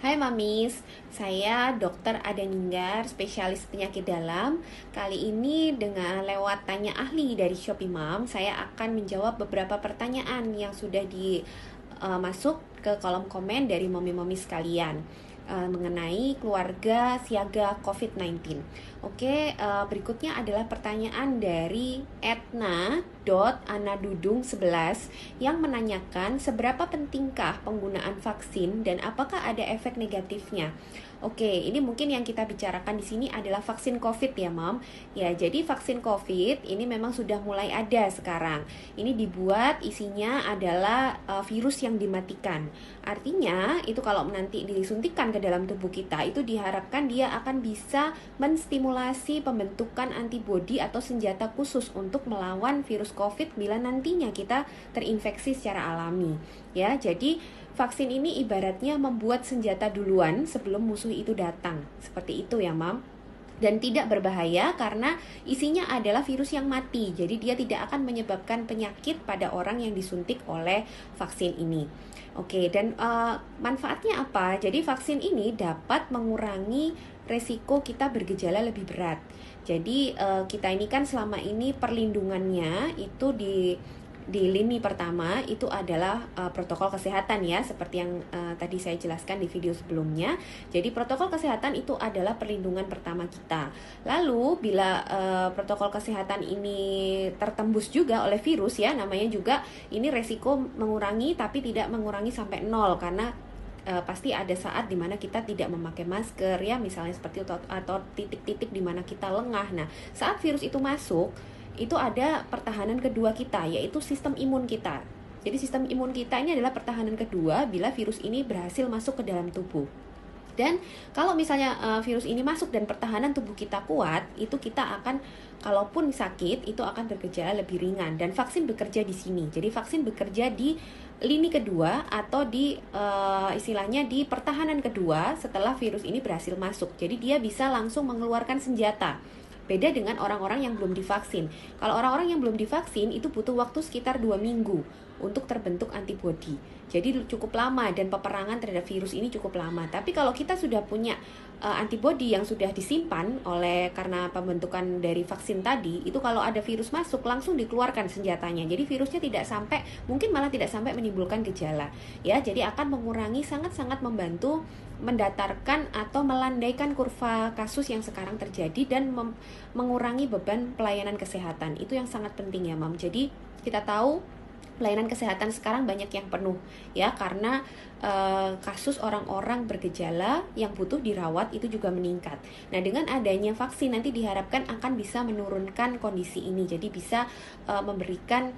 Hai Mamis, saya Dr. Ada Ninggar, spesialis penyakit dalam. Kali ini dengan lewat tanya ahli dari Shopee Mom, saya akan menjawab beberapa pertanyaan yang sudah masuk ke kolom komen dari mami-mami sekalian mengenai keluarga siaga COVID-19. Oke, berikutnya adalah pertanyaan dari etna.anadudung11 yang menanyakan seberapa pentingkah penggunaan vaksin dan apakah ada efek negatifnya. Oke, ini mungkin yang kita bicarakan di sini adalah vaksin COVID ya, Mom. Ya, jadi vaksin COVID ini memang sudah mulai ada sekarang. Ini dibuat isinya adalah virus yang dimatikan. Artinya, itu kalau nanti disuntikan ke dalam tubuh kita, itu diharapkan dia akan bisa menstimulasi pembentukan antibodi atau senjata khusus untuk melawan virus COVID bila nantinya kita terinfeksi secara alami. Ya, jadi vaksin ini ibaratnya membuat senjata duluan sebelum musuh itu datang. Seperti itu ya, Mam. Dan tidak berbahaya karena isinya adalah virus yang mati. Jadi dia tidak akan menyebabkan penyakit pada orang yang disuntik oleh vaksin ini. Oke, dan manfaatnya apa? Jadi vaksin ini dapat mengurangi resiko kita bergejala lebih berat. Jadi kita ini kan selama ini perlindungannya itu di lini pertama itu adalah protokol kesehatan ya, seperti yang tadi saya jelaskan di video sebelumnya. Jadi protokol kesehatan itu adalah perlindungan pertama kita. Lalu bila protokol kesehatan ini tertembus juga oleh virus ya, namanya juga ini resiko mengurangi tapi tidak mengurangi sampai nol karena pasti ada saat dimana kita tidak memakai masker ya, misalnya seperti itu, atau titik-titik dimana kita lengah. Nah, saat virus itu masuk, itu ada pertahanan kedua kita, yaitu sistem imun kita. Jadi sistem imun kita ini adalah pertahanan kedua bila virus ini berhasil masuk ke dalam tubuh. Dan kalau misalnya virus ini masuk dan pertahanan tubuh kita kuat, itu kita akan, kalaupun sakit, itu akan bergejala lebih ringan. Dan vaksin bekerja di sini. Jadi vaksin bekerja di lini kedua atau di istilahnya di pertahanan kedua setelah virus ini berhasil masuk. Jadi dia bisa langsung mengeluarkan senjata. Beda dengan orang-orang yang belum divaksin. Kalau orang-orang yang belum divaksin itu butuh waktu sekitar 2 minggu untuk terbentuk antibodi. Jadi cukup lama dan peperangan terhadap virus ini cukup lama. Tapi kalau kita sudah punya antibodi yang sudah disimpan karena pembentukan dari vaksin tadi, itu kalau ada virus masuk langsung dikeluarkan senjatanya. Jadi virusnya tidak sampai, mungkin malah tidak sampai menimbulkan gejala. Ya, jadi akan mengurangi, sangat-sangat membantu mendatarkan atau melandaikan kurva kasus yang sekarang terjadi dan mengurangi beban pelayanan kesehatan. Itu yang sangat penting ya, Mam. Jadi kita tahu pelayanan kesehatan sekarang banyak yang penuh ya, karena kasus orang-orang bergejala yang butuh dirawat itu juga meningkat. Nah, dengan adanya vaksin nanti diharapkan akan bisa menurunkan kondisi ini. Jadi bisa memberikan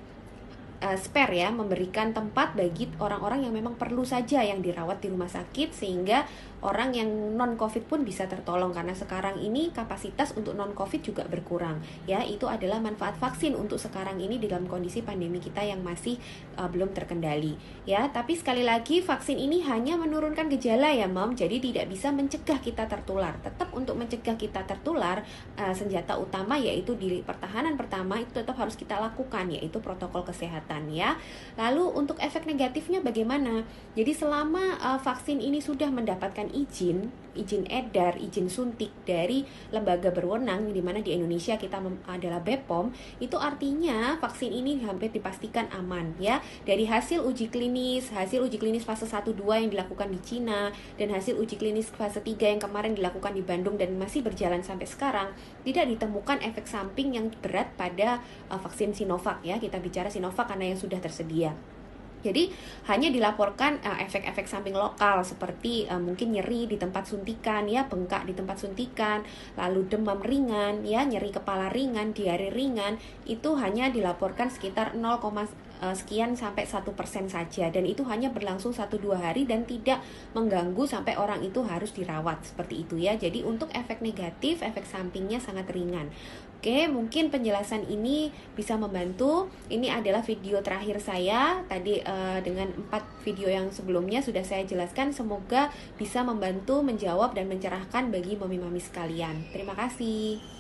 spare ya, memberikan tempat bagi orang-orang yang memang perlu saja yang dirawat di rumah sakit, sehingga orang yang non-COVID pun bisa tertolong, karena sekarang ini kapasitas untuk non-COVID juga berkurang ya. Itu adalah manfaat vaksin untuk sekarang ini dalam kondisi pandemi kita yang masih belum terkendali ya. Tapi sekali lagi vaksin ini hanya menurunkan gejala ya, Mom. Jadi tidak bisa mencegah kita tertular. Tetap untuk mencegah kita tertular, senjata utama yaitu di pertahanan pertama itu tetap harus kita lakukan, yaitu protokol kesehatan ya. Lalu untuk efek negatifnya bagaimana? Jadi selama vaksin ini sudah mendapatkan izin edar, izin suntik dari lembaga berwenang, di mana di Indonesia kita adalah BPOM, itu artinya vaksin ini hampir dipastikan aman ya. Dari hasil uji klinis fase 1-2 yang dilakukan di Cina, dan hasil uji klinis fase 3 yang kemarin dilakukan di Bandung dan masih berjalan sampai sekarang, tidak ditemukan efek samping yang berat pada vaksin Sinovac ya. Kita bicara Sinovac karena yang sudah tersedia. Jadi hanya dilaporkan efek-efek samping lokal seperti mungkin nyeri di tempat suntikan ya, bengkak di tempat suntikan, lalu demam ringan ya, nyeri kepala ringan, diare ringan, itu hanya dilaporkan sekitar 0, sekian sampai 1% saja, dan itu hanya berlangsung 1-2 hari dan tidak mengganggu sampai orang itu harus dirawat seperti itu ya. Jadi untuk efek negatif, efek sampingnya sangat ringan. Oke, mungkin penjelasan ini bisa membantu. Ini adalah video terakhir saya tadi, dengan 4 video yang sebelumnya sudah saya jelaskan. Semoga bisa membantu menjawab dan mencerahkan bagi mami-mami sekalian. Terima kasih.